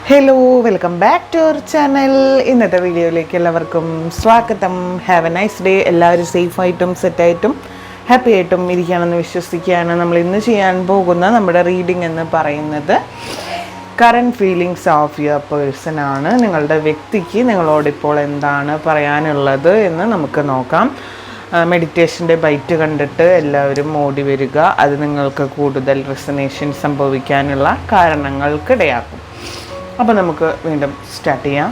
Hello, welcome back to our channel. ഇന്നത്തെ വീഡിയോയിലേക്ക് എല്ലാവർക്കും സ്വാഗതം. Have a nice day. എല്ലാവരും സേഫായിട്ടും സെറ്റായിട്ടും ഹാപ്പി ആയിട്ടും ഇരിക്കുകയാണെന്ന് വിശ്വസിക്കുകയാണ്. നമ്മൾ ഇന്ന് ചെയ്യാൻ പോകുന്ന നമ്മുടെ റീഡിംഗ് എന്ന് പറയുന്നത് current feelings of your person ആണ്. നിങ്ങളുടെ വ്യക്തിക്ക് നിങ്ങളോടിപ്പോൾ എന്താണ് പറയാനുള്ളത് എന്ന് നമുക്ക് നോക്കാം. മെഡിറ്റേഷൻ്റെ ബൈറ്റ് കണ്ടിട്ട് എല്ലാവരും ഓടി വരിക. അത് നിങ്ങൾക്ക് കൂടുതൽ റെസനേഷൻ സംഭവിക്കാനുള്ള കാരണങ്ങൾക്കിടയാക്കും. അപ്പോൾ നമുക്ക് വീണ്ടും സ്റ്റാർട്ട് ചെയ്യാം.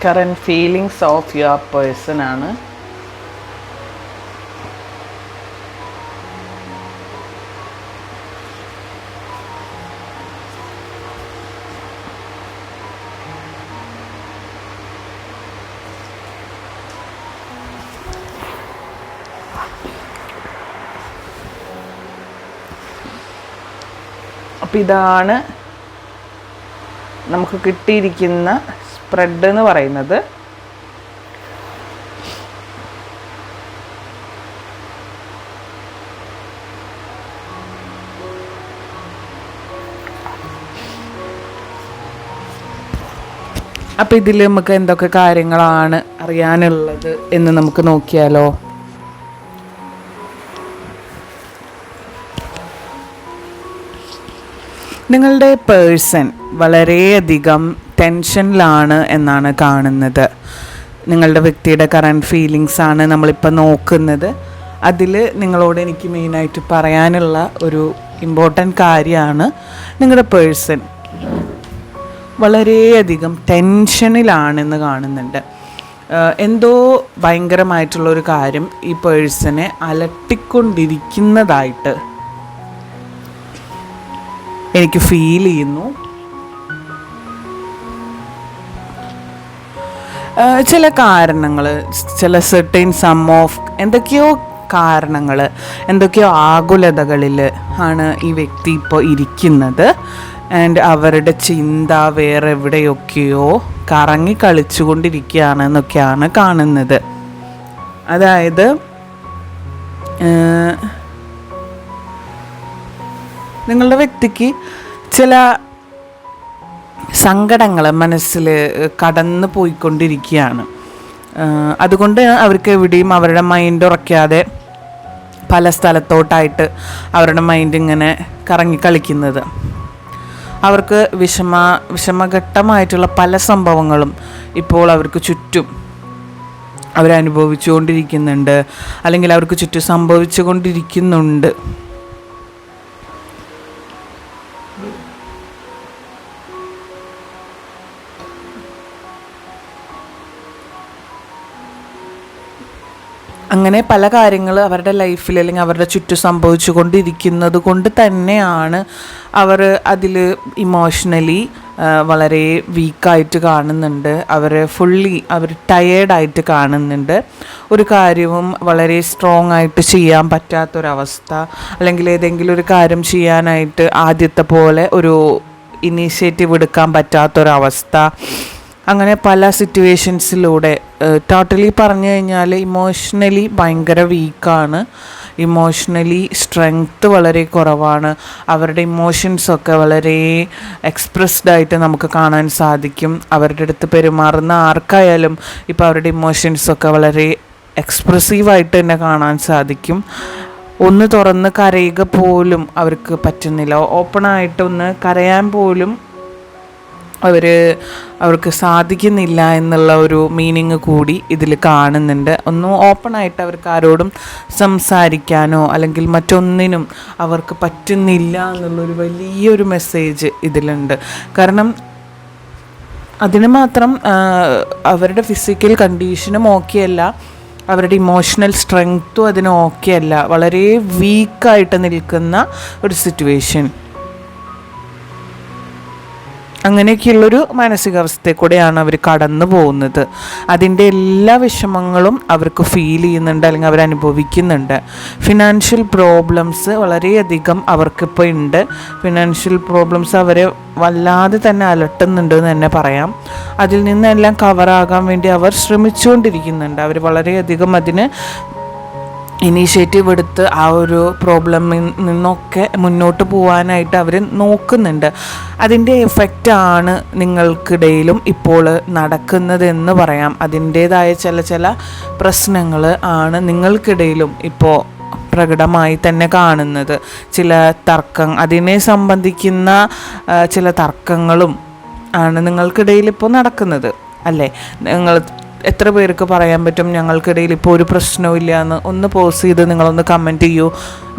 Current feelings of your person ആണ്. അപ്പം ഇതാണ് നമുക്ക് കിട്ടിയിരിക്കുന്ന സ്പ്രെഡ് എന്ന് പറയുന്നത്. അപ്പം ഇതിൽ നമുക്ക് എന്തൊക്കെ കാര്യങ്ങളാണ് അറിയാനുള്ളത് എന്ന് നമുക്ക് നോക്കിയാലോ. നിങ്ങളുടെ പേഴ്സൺ വളരെയധികം ടെൻഷനിലാണ് എന്നാണ് കാണുന്നത്. നിങ്ങളുടെ വ്യക്തിയുടെ കറൻറ്റ് ഫീലിങ്സ് ആണ് നമ്മളിപ്പോൾ നോക്കുന്നത്. അതിൽ നിങ്ങളോട് എനിക്ക് മെയിനായിട്ട് പറയാനുള്ള ഒരു ഇമ്പോർട്ടൻ്റ് കാര്യമാണ്, നിങ്ങളുടെ പേഴ്സൺ വളരെയധികം ടെൻഷനിലാണെന്ന് കാണുന്നുണ്ട്. എന്തോ ഭയങ്കരമായിട്ടുള്ളൊരു കാര്യം ഈ പേഴ്സണെ അലട്ടിക്കൊണ്ടിരിക്കുന്നതായിട്ട് എനിക്ക് ഫീൽ ചെയ്യുന്നു. ചില കാരണങ്ങൾ, ചില സെർട്ടൈൻ സം ഓഫ് എന്തൊക്കെയോ കാരണങ്ങൾ, എന്തൊക്കെയോ ആകുലതകളിൽ ആണ് ഈ വ്യക്തി ഇപ്പോൾ ഇരിക്കുന്നത്. ആൻഡ് അവരുടെ ചിന്ത വേറെ എവിടെയൊക്കെയോ കറങ്ങി കളിച്ചുകൊണ്ടിരിക്കുകയാണെന്നൊക്കെയാണ് കാണുന്നത്. അതായത് നിങ്ങളുടെ വ്യക്തിക്ക് ചില സങ്കടങ്ങൾ മനസ്സിൽ കടന്നു പോയിക്കൊണ്ടിരിക്കുകയാണ്. അതുകൊണ്ട് അവർക്ക് എവിടെയും അവരുടെ മൈൻഡ് ഉറക്കാതെ പല സ്ഥലത്തോട്ടായിട്ട് അവരുടെ മൈൻഡ് ഇങ്ങനെ കറങ്ങി കളിക്കുന്നത്. അവർക്ക് വിഷമഘട്ടമായിട്ടുള്ള പല സംഭവങ്ങളും ഇപ്പോൾ അവർക്ക് ചുറ്റും അവരനുഭവിച്ചുകൊണ്ടിരിക്കുന്നുണ്ട്, അല്ലെങ്കിൽ അവർക്ക് ചുറ്റും സംഭവിച്ചു കൊണ്ടിരിക്കുന്നുണ്ട്. അങ്ങനെ പല കാര്യങ്ങൾ അവരുടെ ലൈഫിൽ അല്ലെങ്കിൽ അവരുടെ ചുറ്റും സംഭവിച്ചു കൊണ്ടിരിക്കുന്നത് കൊണ്ട് തന്നെയാണ് അവർ അതിൽ ഇമോഷണലി വളരെ വീക്കായിട്ട് കാണുന്നുണ്ട്. അവർ ടയേർഡായിട്ട് കാണുന്നുണ്ട്. ഒരു കാര്യവും വളരെ സ്ട്രോങ് ആയിട്ട് ചെയ്യാൻ പറ്റാത്തൊരവസ്ഥ, അല്ലെങ്കിൽ ഏതെങ്കിലും ഒരു കാര്യം ചെയ്യാനായിട്ട് ആദ്യത്തെ പോലെ ഒരു ഇനീഷ്യേറ്റീവ് എടുക്കാൻ പറ്റാത്തൊരവസ്ഥ, അങ്ങനെ പല സിറ്റുവേഷൻസിലൂടെ ടോട്ടലി പറഞ്ഞു കഴിഞ്ഞാൽ ഇമോഷണലി ഭയങ്കര വീക്കാണ്. ഇമോഷണലി സ്ട്രെങ്ത്ത് വളരെ കുറവാണ്. അവരുടെ ഇമോഷൻസൊക്കെ വളരെ എക്സ്പ്രസ്ഡ് ആയിട്ട് നമുക്ക് കാണാൻ സാധിക്കും. അവരുടെ അടുത്ത് പെരുമാറുന്ന ആർക്കായാലും ഇപ്പോൾ അവരുടെ ഇമോഷൻസൊക്കെ വളരെ എക്സ്പ്രസീവായിട്ട് തന്നെ കാണാൻ സാധിക്കും. ഒന്ന് തുറന്ന് കരയുക പോലും അവർക്ക് പറ്റുന്നില്ല. ഓപ്പണായിട്ടൊന്ന് കരയാൻ പോലും അവർക്ക് സാധിക്കുന്നില്ല എന്നുള്ള ഒരു മീനിങ് കൂടി ഇതിൽ കാണുന്നുണ്ട്. ഒന്നും ഓപ്പണായിട്ട് അവർക്ക് ആരോടും സംസാരിക്കാനോ അല്ലെങ്കിൽ മറ്റൊന്നിനും അവർക്ക് പറ്റുന്നില്ല എന്നുള്ളൊരു വലിയൊരു മെസ്സേജ് ഇതിലുണ്ട്. കാരണം അതിന് മാത്രം അവരുടെ ഫിസിക്കൽ കണ്ടീഷനും ഓക്കെയല്ല, അവരുടെ ഇമോഷണൽ സ്ട്രെങ്ത്തും അതിന് ഓക്കെയല്ല. വളരെ വീക്കായിട്ട് നിൽക്കുന്ന ഒരു സിറ്റുവേഷൻ. അങ്ങനെയൊക്കെയുള്ളൊരു മാനസികാവസ്ഥയിൽ കൂടെയാണ് അവർ കടന്നു പോകുന്നത്. അതിൻ്റെ എല്ലാ വിഷമങ്ങളും അവർക്ക് ഫീൽ ചെയ്യുന്നുണ്ട്, അല്ലെങ്കിൽ അവരനുഭവിക്കുന്നുണ്ട്. ഫിനാൻഷ്യൽ പ്രോബ്ലംസ് വളരെയധികം അവർക്കിപ്പോൾ ഉണ്ട്. ഫിനാൻഷ്യൽ പ്രോബ്ലംസ് അവരെ വല്ലാതെ തന്നെ അലട്ടുന്നുണ്ട് എന്ന് തന്നെ പറയാം. അതിൽ നിന്നെല്ലാം കവറാകാൻ വേണ്ടി അവർ ശ്രമിച്ചുകൊണ്ടിരിക്കുന്നുണ്ട്. അവർ വളരെയധികം അതിന് ഇനീഷ്യേറ്റീവ് എടുത്ത് ആ ഒരു പ്രോബ്ലമിൽ നിന്നൊക്കെ മുന്നോട്ട് പോകാനായിട്ട് അവർ നോക്കുന്നുണ്ട്. അതിൻ്റെ എഫക്റ്റാണ് നിങ്ങൾക്കിടയിലും ഇപ്പോൾ നടക്കുന്നതെന്ന് പറയാം. അതിൻ്റേതായ ചില പ്രശ്നങ്ങൾ ആണ് നിങ്ങൾക്കിടയിലും ഇപ്പോൾ പ്രകടമായി തന്നെ കാണുന്നത്. അതിനെ സംബന്ധിക്കുന്ന ചില തർക്കങ്ങളും ആണ് നിങ്ങൾക്കിടയിൽ ഇപ്പോൾ നടക്കുന്നത്, അല്ലേ? എത്ര പേർക്ക് പറയാൻ പറ്റും ഞങ്ങൾക്കിടയിൽ ഇപ്പോൾ ഒരു പ്രശ്നവും ഇല്ല എന്ന്? ഒന്ന് പോസ് ചെയ്ത് നിങ്ങളൊന്ന് കമൻറ്റ് ചെയ്യൂ.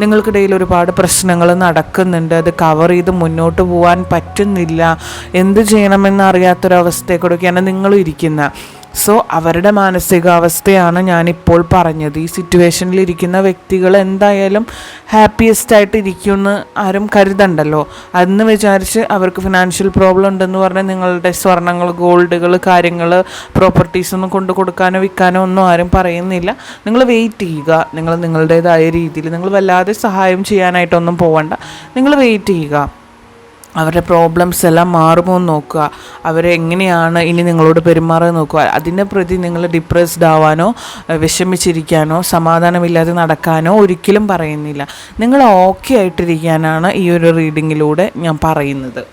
നിങ്ങൾക്കിടയിൽ ഒരുപാട് പ്രശ്നങ്ങൾ നടക്കുന്നുണ്ട്, അത് കവർ ചെയ്ത് മുന്നോട്ട് പോകാൻ പറ്റുന്നില്ല, എന്ത് ചെയ്യണമെന്ന് അറിയാത്തൊരവസ്ഥയെക്കൂടെയൊക്കെയാണ് നിങ്ങളും ഇരിക്കുന്നത്. സോ അവരുടെ മാനസികാവസ്ഥയാണ് ഞാനിപ്പോൾ പറഞ്ഞത്. ഈ സിറ്റുവേഷനിലിരിക്കുന്ന വ്യക്തികൾ എന്തായാലും ഹാപ്പിയസ്റ്റ് ആയിട്ട് ഇരിക്കുമെന്ന് ആരും കരുതണ്ടല്ലോ. അതെന്ന് വിചാരിച്ച് അവർക്ക് ഫിനാൻഷ്യൽ പ്രോബ്ലം ഉണ്ടെന്ന് പറഞ്ഞാൽ നിങ്ങളുടെ സ്വർണ്ണങ്ങൾ, ഗോൾഡുകൾ, കാര്യങ്ങൾ, പ്രോപ്പർട്ടീസ് ഒന്നും കൊണ്ടു കൊടുക്കാനോ വിൽക്കാനോ ഒന്നും ആരും പറയുന്നില്ല. നിങ്ങൾ വെയിറ്റ് ചെയ്യുക. നിങ്ങളുടേതായ രീതിയിൽ നിങ്ങൾ വല്ലാതെ സഹായം ചെയ്യാനായിട്ടൊന്നും പോവണ്ട. നിങ്ങൾ വെയിറ്റ് ചെയ്യുക. അവരുടെ പ്രോബ്ലംസ് എല്ലാം മാറുമോ എന്ന് നോക്കുക. അവരെങ്ങനെയാണ് ഇനി നിങ്ങളോട് പെരുമാറാൻ നോക്കുക. അതിനെ പ്രതി നിങ്ങൾ ഡിപ്രസ്ഡ് ആവാനോ വിഷമിച്ചിരിക്കാനോ സമാധാനമില്ലാതെ നടക്കാനോ ഒരിക്കലും പറയുന്നില്ല. നിങ്ങൾ ഓക്കെ ആയിട്ടിരിക്കാനാണ് ഈ ഒരു റീഡിങ്ങിലൂടെ ഞാൻ പറയുന്നത്.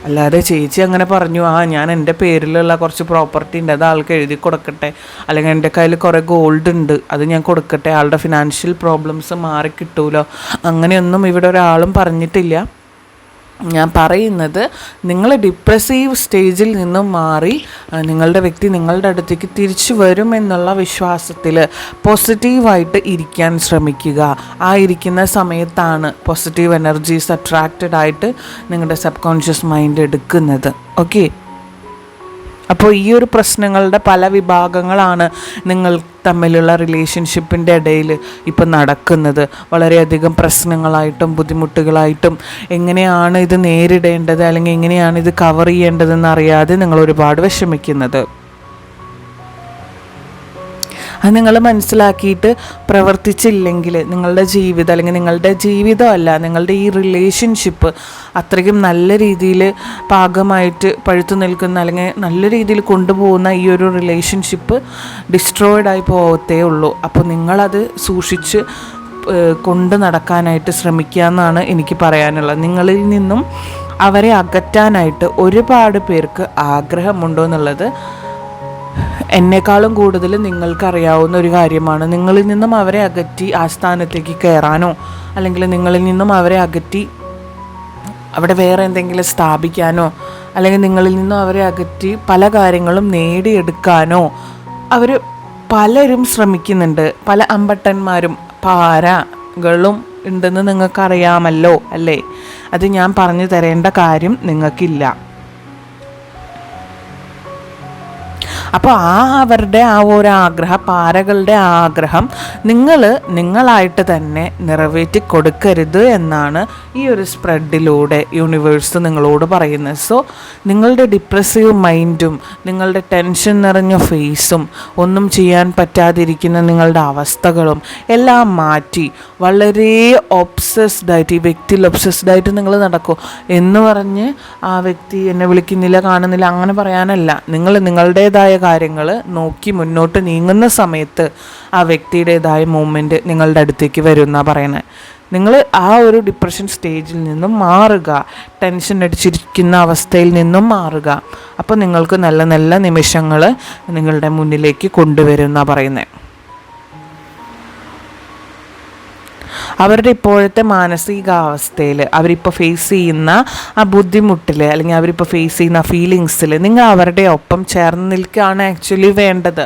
അല്ലാതെ ചേച്ചി അങ്ങനെ പറഞ്ഞു, ഞാൻ എൻ്റെ പേരിലുള്ള കുറച്ച് പ്രോപ്പർട്ടി ഉണ്ട്, അത് ആൾക്ക് എഴുതി കൊടുക്കട്ടെ, അല്ലെങ്കിൽ എൻ്റെ കയ്യിൽ കുറേ ഗോൾഡ് ഉണ്ട്, അത് ഞാൻ കൊടുക്കട്ടെ, ആളുടെ ഫിനാൻഷ്യൽ പ്രോബ്ലംസ് മാറിക്കിട്ടൂലോ, അങ്ങനെയൊന്നും ഇവിടെ ഒരാളും പറഞ്ഞിട്ടില്ല. ഞാൻ പറയുന്നത് നിങ്ങൾ ഡിപ്രസീവ് സ്റ്റേജിൽ നിന്നും മാറി നിങ്ങളുടെ വ്യക്തി നിങ്ങളുടെ അടുത്തേക്ക് തിരിച്ചു വരുമെന്നുള്ള വിശ്വാസത്തിൽ പോസിറ്റീവായിട്ട് ഇരിക്കാൻ ശ്രമിക്കുക. ആ ഇരിക്കുന്ന സമയത്താണ് പോസിറ്റീവ് എനർജീസ് അട്രാക്റ്റഡ് ആയിട്ട് നിങ്ങളുടെ സബ് കോൺഷ്യസ് മൈൻഡ് എടുക്കുന്നത്. ഓക്കെ, അപ്പോൾ ഈ ഒരു പ്രശ്നങ്ങളുടെ പല വിഭാഗങ്ങളാണ് നിങ്ങൾ തമ്മിലുള്ള റിലേഷൻഷിപ്പിൻ്റെ ഇടയിൽ ഇപ്പം നടക്കുന്നത്. വളരെയധികം പ്രശ്നങ്ങളായിട്ടും ബുദ്ധിമുട്ടുകളായിട്ടും എങ്ങനെയാണ് ഇത് നേരിടേണ്ടത് അല്ലെങ്കിൽ എങ്ങനെയാണ് ഇത് കവർ ചെയ്യേണ്ടതെന്ന് അറിയാതെ നിങ്ങൾ ഒരുപാട് വിഷമിക്കുന്നത്. അത് നിങ്ങൾ മനസ്സിലാക്കിയിട്ട് പ്രവർത്തിച്ചില്ലെങ്കിൽ നിങ്ങളുടെ ജീവിതം, അല്ലെങ്കിൽ നിങ്ങളുടെ ജീവിതമല്ല, നിങ്ങളുടെ ഈ റിലേഷൻഷിപ്പ് അത്രയ്ക്കും നല്ല രീതിയിൽ പാകമായിട്ട് പഴുത്തു നിൽക്കുന്ന അല്ലെങ്കിൽ നല്ല രീതിയിൽ കൊണ്ടുപോകുന്ന ഈ ഒരു റിലേഷൻഷിപ്പ് ഡിസ്ട്രോയിഡായി പോകത്തേ ഉള്ളൂ. അപ്പോൾ നിങ്ങളത് സൂക്ഷിച്ച് കൊണ്ട് നടക്കാനായിട്ട് ശ്രമിക്കുക എന്നാണ് എനിക്ക് പറയാനുള്ളത്. നിങ്ങളിൽ നിന്നും അവരെ അകറ്റാനായിട്ട് ഒരുപാട് പേർക്ക് ആഗ്രഹമുണ്ടോ എന്നുള്ളത് എന്നെക്കാളും കൂടുതൽ നിങ്ങൾക്കറിയാവുന്ന ഒരു കാര്യമാണ്. നിങ്ങളിൽ നിന്നും അവരെ അകറ്റി ആ സ്ഥാനത്തേക്ക് കയറാനോ അല്ലെങ്കിൽ നിങ്ങളിൽ നിന്നും അവരെ അകറ്റി അവിടെ വേറെ എന്തെങ്കിലും സ്ഥാപിക്കാനോ അല്ലെങ്കിൽ നിങ്ങളിൽ നിന്നും അവരെ അകറ്റി പല കാര്യങ്ങളും നേടിയെടുക്കാനോ അവർ പലരും ശ്രമിക്കുന്നുണ്ട്. പല അമ്പട്ടന്മാരും പാരകളും ഉണ്ടെന്ന് നിങ്ങൾക്കറിയാമല്ലോ, അല്ലേ? അത് ഞാൻ പറഞ്ഞു തരേണ്ട കാര്യം നിങ്ങൾക്കില്ല. അപ്പോൾ അവരുടെ ആ ഒരു ആഗ്രഹം, പാരകളുടെ ആഗ്രഹം നിങ്ങളായിട്ട് തന്നെ നിറവേറ്റി കൊടുക്കരുത് എന്നാണ് ഈ ഒരു സ്പ്രെഡിലൂടെ യൂണിവേഴ്സ് നിങ്ങളോട് പറയുന്നത്. സോ നിങ്ങളുടെ ഡിപ്രസീവ് മൈൻഡും നിങ്ങളുടെ ടെൻഷൻ നിറഞ്ഞ ഫേസും ഒന്നും ചെയ്യാൻ പറ്റാതിരിക്കുന്ന നിങ്ങളുടെ അവസ്ഥകളും എല്ലാം മാറ്റി വളരെ ഒബ്സസ്ഡായിട്ട്, ഈ വ്യക്തിയിൽ ഒബ്സസ്ഡായിട്ട് നിങ്ങൾ നടക്കും എന്ന് പറഞ്ഞ് ആ വ്യക്തി എന്നെ വിളിക്കുന്നില്ല, കാണുന്നില്ല അങ്ങനെ പറയാനല്ല. നിങ്ങൾ നിങ്ങളുടേതായ കാര്യങ്ങൾ നോക്കി മുന്നോട്ട് നീങ്ങുന്ന സമയത്ത് ആ വ്യക്തിയുടേതായ മൂവ്മെൻറ്റ് നിങ്ങളുടെ അടുത്തേക്ക് വരും എന്നാണ് പറയുന്നത്. നിങ്ങൾ ആ ഒരു ഡിപ്രഷൻ സ്റ്റേജിൽ നിന്നും മാറുക, ടെൻഷൻ അടിച്ചിരിക്കുന്ന അവസ്ഥയിൽ നിന്നും മാറുക. അപ്പോൾ നിങ്ങൾക്ക് നല്ല നല്ല നിമിഷങ്ങൾ നിങ്ങളുടെ മുന്നിലേക്ക് കൊണ്ടുവരും എന്നാണ് പറയുന്നത്. അവരുടെ ഇപ്പോഴത്തെ മാനസികാവസ്ഥയിൽ അവരിപ്പോൾ ഫേസ് ചെയ്യുന്ന ആ ബുദ്ധിമുട്ടിൽ, അല്ലെങ്കിൽ അവരിപ്പോൾ ഫേസ് ചെയ്യുന്ന ഫീലിങ്സിൽ നിങ്ങൾ അവരുടെ ഒപ്പം ചേർന്ന് നിൽക്കുകയാണ് ആക്ച്വലി വേണ്ടത്.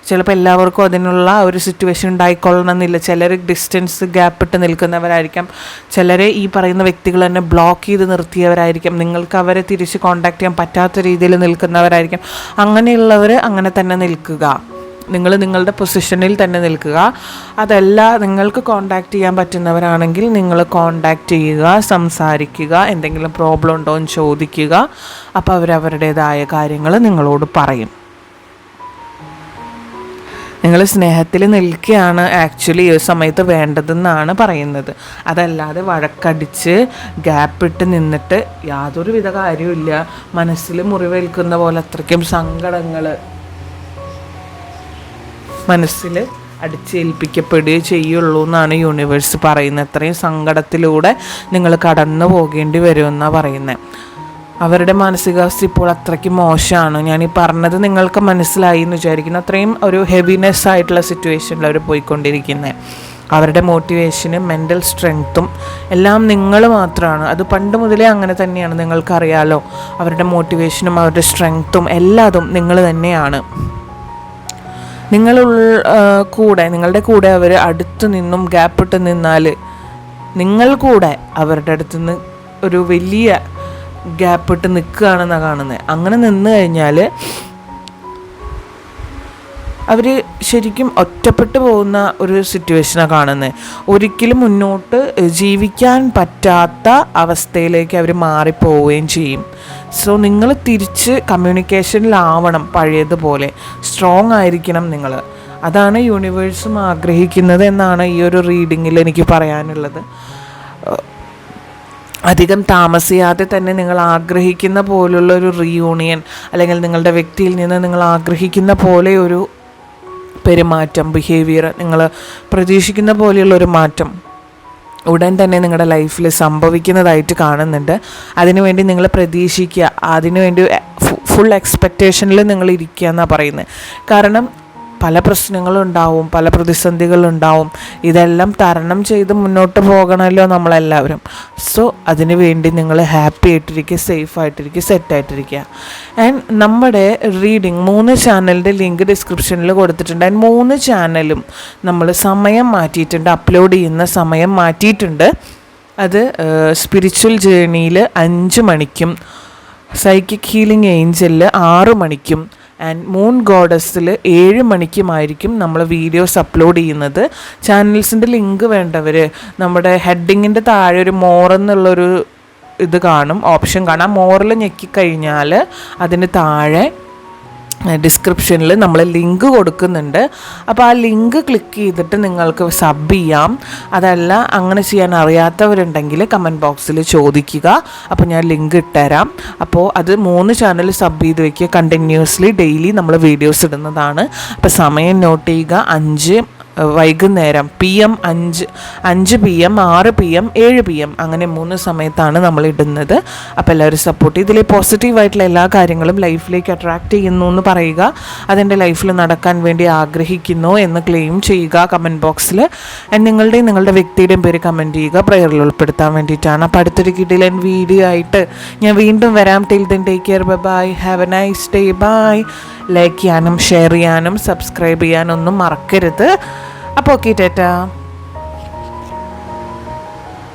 ചിലപ്പോൾ എല്ലാവർക്കും അതിനുള്ള ഒരു സിറ്റുവേഷൻ ഉണ്ടായിക്കൊള്ളണമെന്നില്ല. ചിലർ ഡിസ്റ്റൻസ് ഗ്യാപ്പ് ഇട്ട് നിൽക്കുന്നവരായിരിക്കാം, ചിലരെ ഈ പറയുന്ന വ്യക്തികൾ തന്നെ ബ്ലോക്ക് ചെയ്ത് നിർത്തിയവരായിരിക്കാം, നിങ്ങൾക്ക് അവരെ തിരിച്ച് കോൺടാക്ട് ചെയ്യാൻ പറ്റാത്ത രീതിയിൽ നിൽക്കുന്നവരായിരിക്കാം. അങ്ങനെയുള്ളവർ അങ്ങനെ തന്നെ നിൽക്കുക, നിങ്ങൾ നിങ്ങളുടെ പൊസിഷനിൽ തന്നെ നിൽക്കുക. അതല്ല, നിങ്ങൾക്ക് കോൺടാക്റ്റ് ചെയ്യാൻ പറ്റുന്നവരാണെങ്കിൽ നിങ്ങൾ കോൺടാക്റ്റ് ചെയ്യുക, സംസാരിക്കുക, എന്തെങ്കിലും പ്രോബ്ലം ഉണ്ടോ എന്ന് ചോദിക്കുക. അപ്പോൾ അവരവരുടേതായ കാര്യങ്ങൾ നിങ്ങളോട് പറയും. നിങ്ങൾ സ്നേഹത്തിൽ നിൽക്കുകയാണ് ആക്ച്വലി ഈ സമയത്ത് വേണ്ടതെന്നാണ് പറയുന്നത്. അതല്ലാതെ വഴക്കടിച്ച് ഗ്യാപ്പിട്ട് നിന്നിട്ട് യാതൊരു വിധ കാര്യമില്ല. മനസ്സിൽ മുറിവേൽക്കുന്ന പോലെ അത്രയ്ക്കും സങ്കടങ്ങൾ മനസ്സിൽ അടിച്ചേൽപ്പിക്കപ്പെടുകയേ ചെയ്യുള്ളൂ എന്നാണ് യൂണിവേഴ്സ് പറയുന്നത്. അത്രയും സങ്കടത്തിലൂടെ നിങ്ങൾ കടന്നു പോകേണ്ടി വരുമെന്നാണ് പറയുന്നത്. അവരുടെ മാനസികാവസ്ഥ ഇപ്പോൾ അത്രയ്ക്ക് മോശമാണ്. ഞാനീ പറഞ്ഞത് നിങ്ങൾക്ക് മനസ്സിലായി എന്ന് വിചാരിക്കുന്നു. അത്രയും ഒരു ഹെവിനെസ് ആയിട്ടുള്ള സിറ്റുവേഷനിൽ അവർ പോയിക്കൊണ്ടിരിക്കുന്നത്. അവരുടെ മോട്ടിവേഷനും മെൻ്റൽ സ്ട്രെങ്ത്തും എല്ലാം നിങ്ങൾ മാത്രമാണ്. അത് പണ്ട് മുതലേ അങ്ങനെ തന്നെയാണ്, നിങ്ങൾക്കറിയാലോ. അവരുടെ മോട്ടിവേഷനും അവരുടെ സ്ട്രെങ്ത്തും എല്ലാതും നിങ്ങൾ തന്നെയാണ്. നിങ്ങളുടെ കൂടെ അവർ അടുത്ത് നിന്നും ഗ്യാപ്പിട്ട് നിന്നാൽ നിങ്ങൾ കൂടെ അവരുടെ അടുത്ത് നിന്ന് ഒരു വലിയ ഗ്യാപ്പിട്ട് നിൽക്കുകയാണെന്നാണ് കാണുന്നത്. അങ്ങനെ നിന്ന് കഴിഞ്ഞാൽ അവർ ശരിക്കും ഒറ്റപ്പെട്ടു പോകുന്ന ഒരു സിറ്റുവേഷനാണ് കാണുന്നത്. ഒരിക്കലും മുന്നോട്ട് ജീവിക്കാൻ പറ്റാത്ത അവസ്ഥയിലേക്ക് അവർ മാറിപ്പോവുകയും ചെയ്യും. സോ നിങ്ങൾ തിരിച്ച് കമ്മ്യൂണിക്കേഷനിലാവണം, പഴയതുപോലെ സ്ട്രോങ് ആയിരിക്കണം നിങ്ങൾ. അതാണ് യൂണിവേഴ്സും ആഗ്രഹിക്കുന്നത് എന്നാണ് ഈ ഒരു റീഡിങ്ങിൽ എനിക്ക് പറയാനുള്ളത്. അധികം താമസിയാതെ തന്നെ നിങ്ങൾ ആഗ്രഹിക്കുന്ന പോലുള്ള ഒരു റീയൂണിയൻ, അല്ലെങ്കിൽ നിങ്ങളുടെ വ്യക്തിയിൽ നിന്ന് നിങ്ങൾ ആഗ്രഹിക്കുന്ന പോലെ ഒരു പെരുമാറ്റം, ബിഹേവിയർ, നിങ്ങൾ പ്രതീക്ഷിക്കുന്ന പോലെയുള്ളൊരു മാറ്റം ഉടൻ തന്നെ നിങ്ങളുടെ ലൈഫിൽ സംഭവിക്കുന്നതായിട്ട് കാണുന്നുണ്ട്. അതിനുവേണ്ടി നിങ്ങൾ പ്രതീക്ഷിക്കുക, അതിനുവേണ്ടി ഫുൾ എക്സ്പെക്റ്റേഷനിൽ നിങ്ങൾ ഇരിക്കുക എന്നാണ് പറയുന്നത്. കാരണം പല പ്രശ്നങ്ങളുണ്ടാവും, പല പ്രതിസന്ധികളുണ്ടാവും. ഇതെല്ലാം തരണം ചെയ്ത് മുന്നോട്ട് പോകണമല്ലോ നമ്മളെല്ലാവരും. സോ അതിനു വേണ്ടി നിങ്ങൾ ഹാപ്പി ആയിട്ടിരിക്കുക, സേഫ് ആയിട്ടിരിക്കുക, സെറ്റായിട്ടിരിക്കുക. ആൻഡ് നമ്മുടെ റീഡിങ് 3 ചാനലിൻ്റെ ലിങ്ക് ഡിസ്ക്രിപ്ഷനിൽ കൊടുത്തിട്ടുണ്ട്. ആൻഡ് 3 ചാനലും നമ്മൾ സമയം മാറ്റിയിട്ടുണ്ട്, അപ്ലോഡ് ചെയ്യുന്ന സമയം മാറ്റിയിട്ടുണ്ട്. അത് സ്പിരിച്വൽ ജേർണിയിൽ 5 മണിക്കും, സൈക്കിക് ഹീലിംഗ് ഏഞ്ചലിൽ 6 മണിക്കും, ആൻഡ് മൂൺ ഗോഡസിൽ 7 മണിക്കുമായിരിക്കും നമ്മൾ വീഡിയോസ് അപ്ലോഡ് ചെയ്യുന്നത്. ചാനൽസിൻ്റെ ലിങ്ക് വേണ്ടവർ നമ്മുടെ ഹെഡിങ്ങിൻ്റെ താഴെ ഒരു മോർ എന്നുള്ളൊരു ഇത് കാണും, ഓപ്ഷൻ കാണാം. മോറിൽ ഞെക്കിക്കഴിഞ്ഞാൽ അതിന് താഴെ ഡിസ്ക്രിപ്ഷനിൽ നമ്മൾ ലിങ്ക് കൊടുക്കുന്നുണ്ട്. അപ്പോൾ ആ ലിങ്ക് ക്ലിക്ക് ചെയ്തിട്ട് നിങ്ങൾക്ക് സബ് ചെയ്യാം. അതല്ല അങ്ങനെ ചെയ്യാൻ അറിയാത്തവരുണ്ടെങ്കിൽ കമൻറ്റ് ബോക്സിൽ ചോദിക്കുക, അപ്പോൾ ഞാൻ ലിങ്ക് ഇട്ടുതരാം. അപ്പോൾ അത് 3 ചാനൽ സബ് ചെയ്ത് വയ്ക്കുക. കണ്ടിന്യൂസ്ലി ഡെയിലി നമ്മൾ വീഡിയോസ് ഇടുന്നതാണ്. അപ്പോൾ സമയം നോട്ട് ചെയ്യുക. 5 വൈകുന്നേരം PM 5 PM 6 PM 7 PM അങ്ങനെ 3 സമയത്താണ് നമ്മൾ ഇടുന്നത്. അപ്പോൾ എല്ലാവരും സപ്പോർട്ട് ചെയ്ത് ഇതിൽ പോസിറ്റീവായിട്ടുള്ള എല്ലാ കാര്യങ്ങളും ലൈഫിലേക്ക് അട്രാക്റ്റ് ചെയ്യുന്നു എന്ന് പറയുക. അതെൻ്റെ ലൈഫിൽ നടക്കാൻ വേണ്ടി ആഗ്രഹിക്കുന്നു എന്ന് ക്ലെയിം ചെയ്യുക കമൻറ്റ് ബോക്സിൽ. ആൻഡ് നിങ്ങളുടെ വ്യക്തിയുടെയും പേര് കമൻറ്റ് ചെയ്യുക, പ്രയറിൽ ഉൾപ്പെടുത്താൻ വേണ്ടിയിട്ടാണ്. അപ്പോൾ അടുത്തൊരു കിടിലൻ വീഡിയോ ആയിട്ട് ഞാൻ വീണ്ടും വരാം. Till then take care, bye, have a nice day, bye. Like ചെയ്യാനും ഷെയർ ചെയ്യാനും സബ്സ്ക്രൈബ് ചെയ്യാനൊന്നും മറക്കരുത്. അപ്പോൾ ഓക്കെ, ടാറ്റാ.